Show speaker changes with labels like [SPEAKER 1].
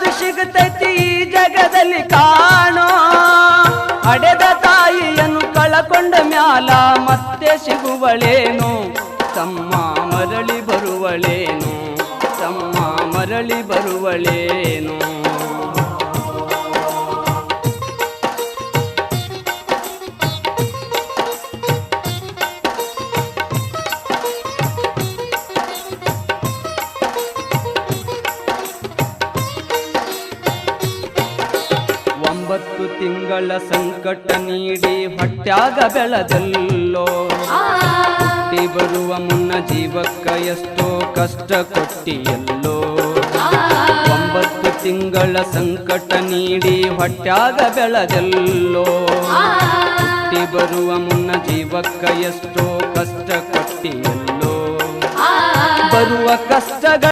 [SPEAKER 1] ಮಾತು ಸಿಗತೈತಿ ಈ ಜಗದಲ್ಲಿ ಕಾಣೋ. ಹಡೆದ ತಾಯಿಯನ್ನು ಕಳಕೊಂಡ ಮ್ಯಾಲ ಮತ್ತೆ ಸಿಗುವಳೇನು, ತಮ್ಮ ಮರಳಿ ಬರುವಳೇನು, ತಮ್ಮ ಮರಳಿ ಬರುವಳೇನು. ಒಂಬತ್ತು ತಿಂಗಳ ಸಂಕಟ ನೀಡಿ ಹೊಟ್ಯಾಗ ಬೆಳೆದಲ್ಲೋ. ಹುಟ್ಟಿ ಬರುವ ಮುನ್ನ ಜೀವಕ್ಕ ಎಷ್ಟೋ ಕಷ್ಟ ಕೊಟ್ಟಿಯಲ್ಲೋ. 9 ತಿಂಗಳ ಸಂಕಟ ನೀಡಿ ಹೊಟ್ಯಾಗ ಬೆಳೆದಲ್ಲೋ. ಹುಟ್ಟಿ ಬರುವ ಮುನ್ನ ಜೀವಕ್ಕ ಎಷ್ಟೋ ಕಷ್ಟ ಕೊಟ್ಟಿಯಲ್ಲೋ. ಬರುವ ಕಷ್ಟಗಳ